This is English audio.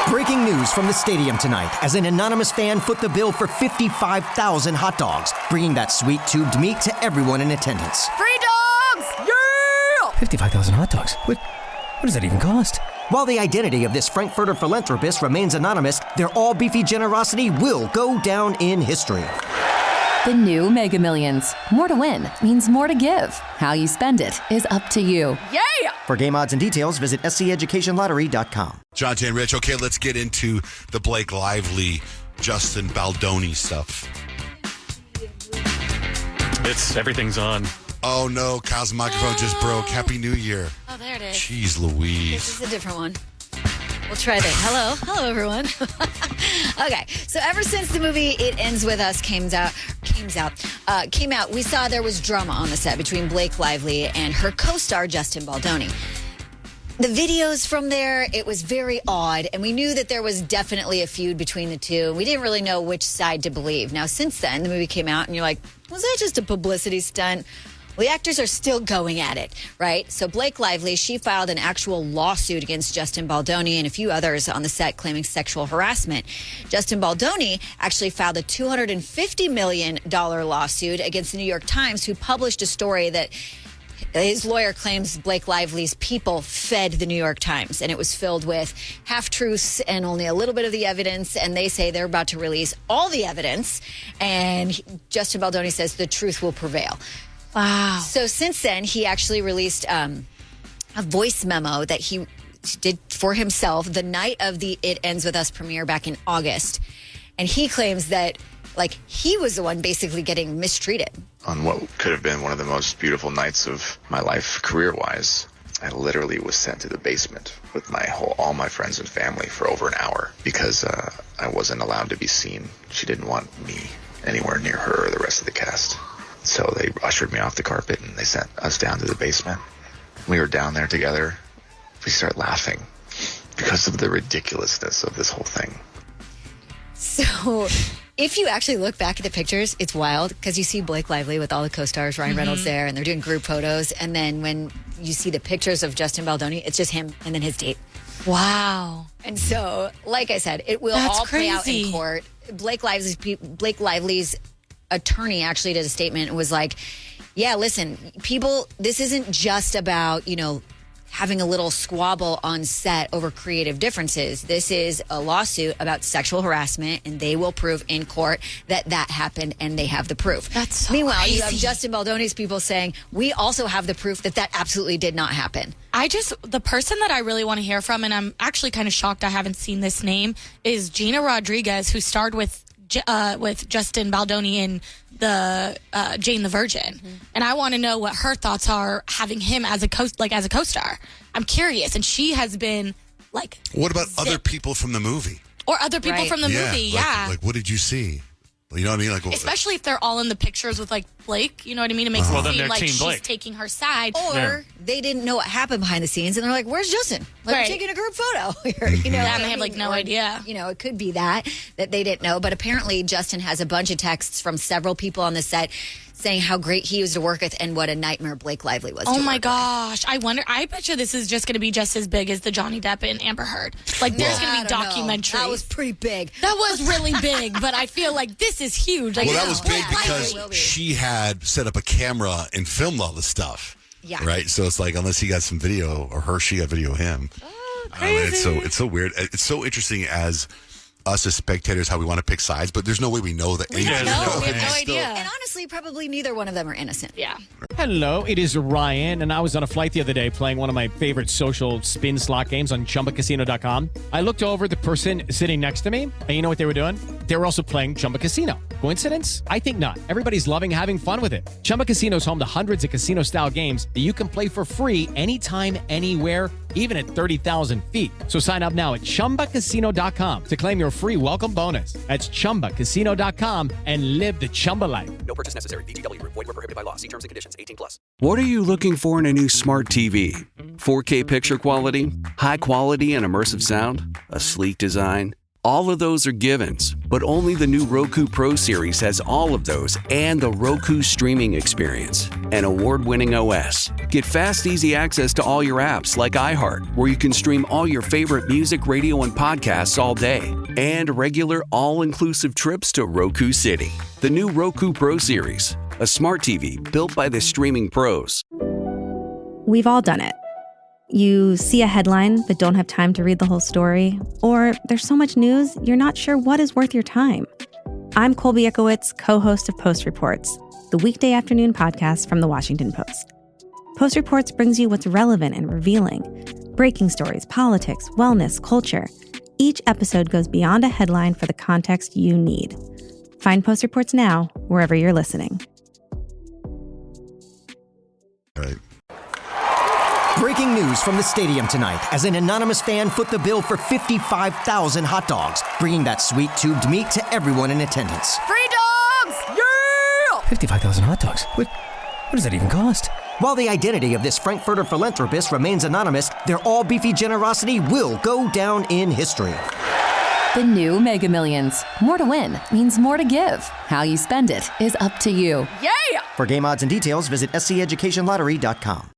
Breaking news from the stadium tonight as an anonymous fan foot the bill for 55,000 hot dogs, bringing that sweet tubed meat to everyone in attendance. Free dogs! Yeah! 55,000 hot dogs? What does that even cost? While the identity of this Frankfurter philanthropist remains anonymous, their all-beefy generosity will go down in history. The new Mega Millions. More to win means more to give. How you spend it is up to you. Yeah! For game odds and details, visit sceducationlottery.com. Jonte and Rich, okay, let's get into the Blake Lively, Justin Baldoni stuff. Everything's on. Oh, no, Kyle's microphone just broke. Happy New Year. Oh, there it is. Jeez Louise. This is a different one. We'll try this. Hello, everyone. Okay, so ever since the movie It Ends With Us came out, we saw there was drama on the set between Blake Lively and her co-star Justin Baldoni. The videos from there, it was very odd, and we knew that there was definitely a feud between the two. We didn't really know which side to believe. Now, since then, the movie came out, and you're like, was that just a publicity stunt? Well, the actors are still going at it, right? So Blake Lively, she filed an actual lawsuit against Justin Baldoni and a few others on the set claiming sexual harassment. Justin Baldoni actually filed a $250 million lawsuit against the New York Times, who published a story that his lawyer claims Blake Lively's people fed the New York Times, and it was filled with half-truths and only a little bit of the evidence, and they say they're about to release all the evidence, and Justin Baldoni says the truth will prevail. Wow. So since then, he actually released a voice memo that he did for himself the night of the It Ends With Us premiere back in August. And he claims that, like, he was the one basically getting mistreated. On what could have been one of the most beautiful nights of my life career-wise, I literally was sent to the basement with all my friends and family for over an hour because I wasn't allowed to be seen. She didn't want me anywhere near her or the rest of the cast. So they ushered me off the carpet and they sent us down to the basement. We were down there together. We started laughing because of the ridiculousness of this whole thing. So if you actually look back at the pictures, it's wild because you see Blake Lively with all the co-stars, Ryan Reynolds there, and they're doing group photos. And then when you see the pictures of Justin Baldoni, it's just him and then his date. Wow. And so, like I said, it will all play out in court. Blake Lively's attorney actually did a statement and was like, yeah, listen, people, this isn't just about, having a little squabble on set over creative differences. This is a lawsuit about sexual harassment, and they will prove in court that happened, and they have the proof. That's so Meanwhile, crazy. you have Justin Baldoni's people saying, we also have the proof that absolutely did not happen. The person that I really want to hear from, and I'm actually kind of shocked I haven't seen this name, is Gina Rodriguez, who starred with Justin Baldoni in the Jane the Virgin, and I want to know what her thoughts are having him as a co-star. I'm curious, and she has been like. What about other people from the movie? Or other people from the movie? Yeah. Like, what did you see? You know what I mean? Like, especially if they're all in the pictures with like Blake. You know what I mean? It makes it seem like she's taking her side. Or they didn't know what happened behind the scenes, and they're like, "Where's Justin? Like, we're taking a group photo here." And they have like no idea. It could be that they didn't know. But apparently, Justin has a bunch of texts from several people on the set saying how great he was to work with and what a nightmare Blake Lively was. Oh my gosh! I bet you this is just going to be just as big as the Johnny Depp and Amber Heard. Like, there's going to be documentaries. That was pretty big. That was really big, but I feel like this is huge. Like, that was big because she had set up a camera and filmed all the stuff. Yeah. Right? So it's like, unless he got some video, or she got video of him. Oh, crazy. It's so weird. It's so interesting as us as spectators how we want to pick sides, but there's no way we know that. We have no idea. And honestly, probably neither one of them are innocent. Yeah. Hello, it is Ryan, and I was on a flight the other day playing one of my favorite social spin slot games on ChumbaCasino.com. I looked over at the person sitting next to me, and you know what they were doing? They were also playing Chumba Casino. Coincidence? I think not. Everybody's loving having fun with it. Chumba Casino is home to hundreds of casino-style games that you can play for free anytime, anywhere, even at 30,000 feet. So sign up now at ChumbaCasino.com to claim your free welcome bonus. That's ChumbaCasino.com and live the Chumba life. No purchase necessary. VGW. Void where prohibited by law. See terms and conditions. 18+. What are you looking for in a new smart TV? 4K picture quality? High quality and immersive sound? A sleek design? All of those are givens, but only the new Roku Pro Series has all of those and the Roku streaming experience, an award-winning OS. Get fast, easy access to all your apps like iHeart, where you can stream all your favorite music, radio, and podcasts all day, and regular all-inclusive trips to Roku City. The new Roku Pro Series, a smart TV built by the streaming pros. We've all done it. You see a headline but don't have time to read the whole story, or there's so much news you're not sure what is worth your time. I'm Colby Ekowitz, co-host of Post Reports, the weekday afternoon podcast from The Washington Post. Post Reports brings you what's relevant and revealing. Breaking stories, politics, wellness, culture. Each episode goes beyond a headline for the context you need. Find Post Reports now, wherever you're listening. Right. Breaking news from the stadium tonight as an anonymous fan foot the bill for 55,000 hot dogs, bringing that sweet tubed meat to everyone in attendance. Free dogs! Yeah! 55,000 hot dogs? What does that even cost? While the identity of this Frankfurter philanthropist remains anonymous, their all-beefy generosity will go down in history. The new Mega Millions. More to win means more to give. How you spend it is up to you. Yeah! For game odds and details, visit sceducationlottery.com.